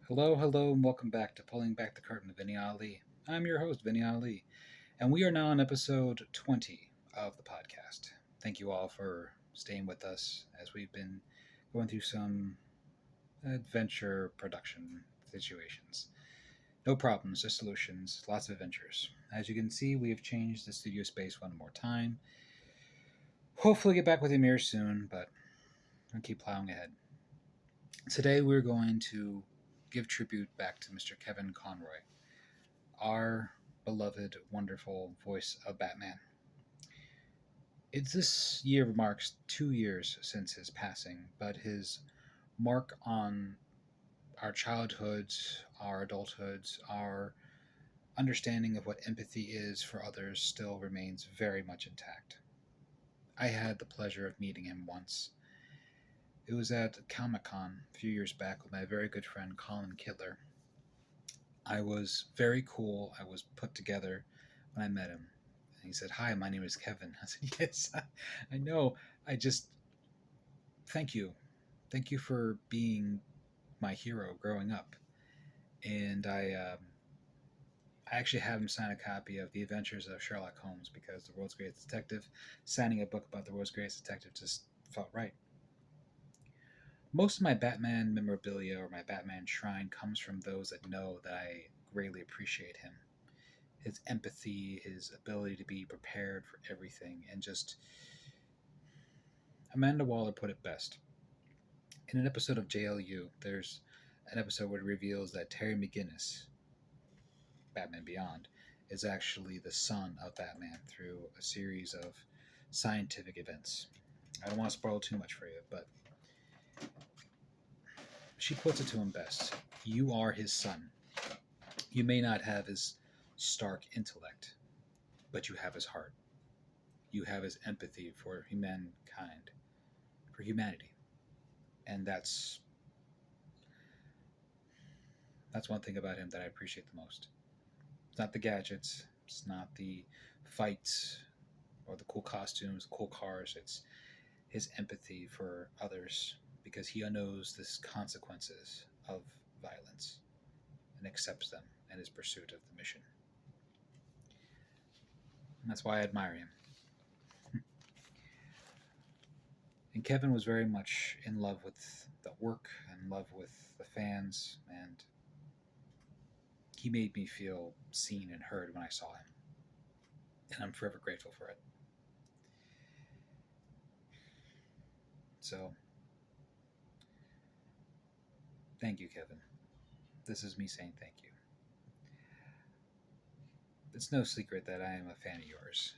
Hello, and welcome back to Pulling Back the Curtain with Vinny Ali. I'm your host, Vinny Ali, and we are now on episode 20 of the podcast. Thank you all for staying with us as we've been going through some adventure production situations. No problems, just solutions, lots of adventures. As you can see, we have changed the studio space one more time. Hopefully, get back with you here soon, but I'll keep plowing ahead. Today, we're going to give tribute back to Mr. Kevin Conroy, our beloved, wonderful voice of Batman. It's this year marks 2 years since his passing, but his mark on our childhoods, our adulthoods, our understanding of what empathy is for others still remains very much intact. I had the pleasure of meeting him once. It was at Comic Con a few years back with my very good friend Colin Kidler. I was very cool. I was put together when I met him. And he said, "Hi, my name is Kevin." I said, "Yes, I know. I just thank you. Thank you for being my hero growing up." And I actually had him sign a copy of The Adventures of Sherlock Holmes because the world's greatest detective, signing a book about the world's greatest detective just felt right. Most of my Batman memorabilia or my Batman shrine comes from those that know that I greatly appreciate him. His empathy, his ability to be prepared for everything, and just Amanda Waller put it best. In an episode of JLU, there's an episode where it reveals that Terry McGinnis, Batman Beyond, is actually the son of Batman through a series of scientific events. I don't want to spoil too much for you, but she puts it to him best. You are his son. You may not have his stark intellect, but you have his heart. You have his empathy for humankind, for humanity. And that's one thing about him that I appreciate the most. It's not the gadgets, it's not the fights or the cool costumes, cool cars. It's his empathy for others because he knows the consequences of violence and accepts them in his pursuit of the mission. And that's why I admire him. And Kevin was very much in love with the work, in love with the fans, and he made me feel seen and heard when I saw him. And I'm forever grateful for it. So, thank you, Kevin. This is me saying thank you. It's no secret that I am a fan of yours.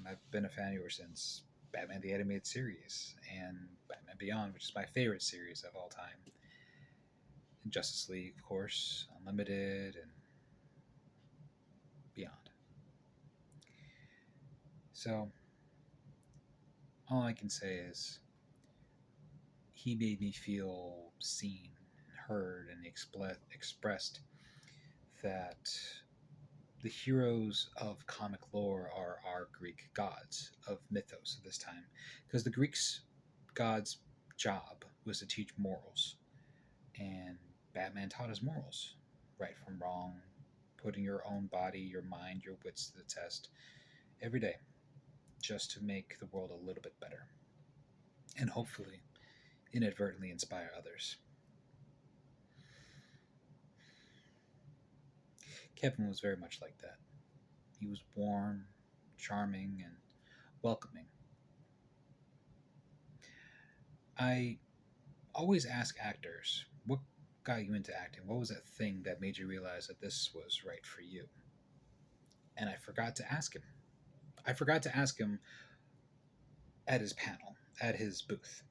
I've been a fan of yours since Batman the Animated Series and Batman Beyond, which is my favorite series of all time. And Justice League, of course, Unlimited, and beyond. So, all I can say is he made me feel seen and heard and expressed that the heroes of comic lore are our Greek gods of mythos at this time. Because the Greeks' gods' job was to teach morals. And Batman taught us morals, right from wrong, putting your own body, your mind, your wits to the test every day just to make the world a little bit better. And hopefully, inadvertently inspire others. Kevin was very much like that. He was warm, charming, and welcoming. I always ask actors, what got you into acting? What was that thing that made you realize that this was right for you? And I forgot to ask him. I forgot to ask him at his panel, at his booth.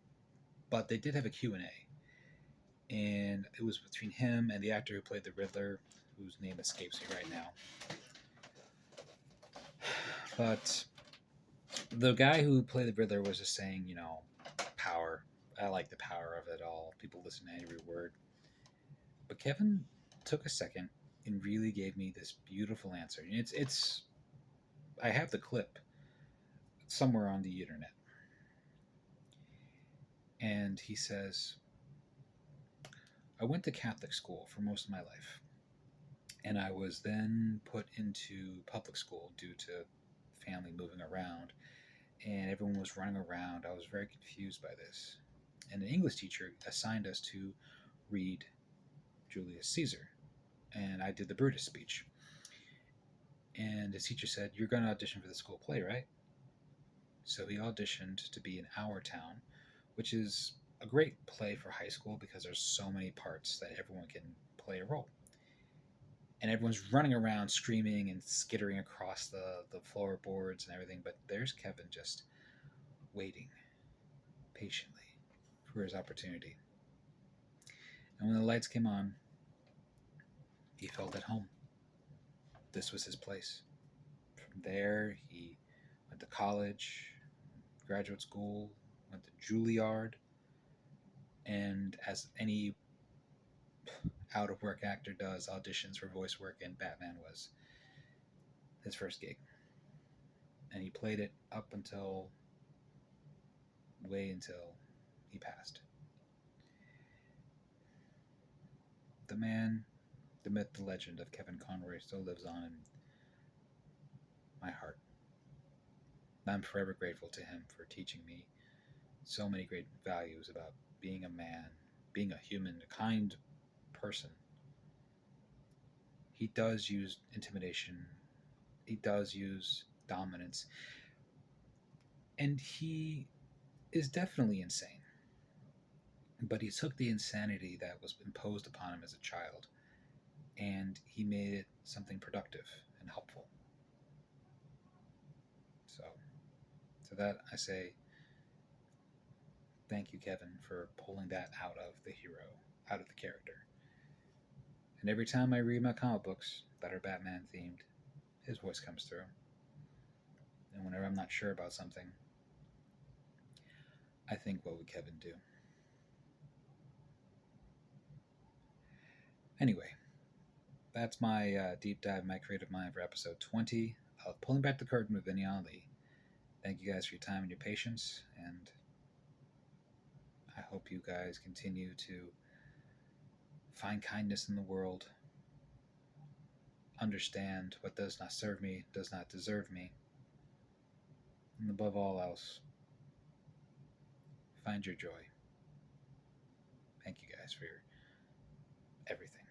But they did have a Q&A. And it was between him and the actor who played the Riddler, whose name escapes me right now. But the guy who played the Riddler was just saying, power. I like the power of it all. People listen to every word. But Kevin took a second and really gave me this beautiful answer. And it's I have the clip somewhere on the internet. And he says, I went to Catholic school for most of my life, and I was then put into public school due to family moving around, and everyone was running around. I was very confused by this. And an English teacher assigned us to read Julius Caesar, and I did the Brutus speech. And his teacher said, "You're going to audition for the school play, right?" So he auditioned to be in Our Town, which is a great play for high school because there's so many parts that everyone can play a role. And everyone's running around screaming and skittering across the floorboards and everything, but there's Kevin just waiting patiently for his opportunity. And when the lights came on, he felt at home. This was his place. From there, he went to college, graduate school, went to Juilliard, and as any out of work actor does, auditions for voice work, and Batman was his first gig. And he played it up until way until he passed. The man, the myth, the legend of Kevin Conroy still lives on in my heart. I'm forever grateful to him for teaching me so many great values about being a man, being a human, a kind person. He does use intimidation, he does use dominance, and he is definitely insane. But he took the insanity that was imposed upon him as a child and he made it something productive and helpful. So, to that I say, thank you, Kevin, for pulling that out of the hero, out of the character. And every time I read my comic books that are Batman themed, his voice comes through. And whenever I'm not sure about something, I think, what would Kevin do? Anyway, that's my deep dive, my creative mind for episode 20 of Pulling Back the Curtain with Vinny Ali. Thank you guys for your time and your patience, and I hope you guys continue to find kindness in the world, understand what does not serve me, does not deserve me, and above all else, find your joy. Thank you guys for your everything.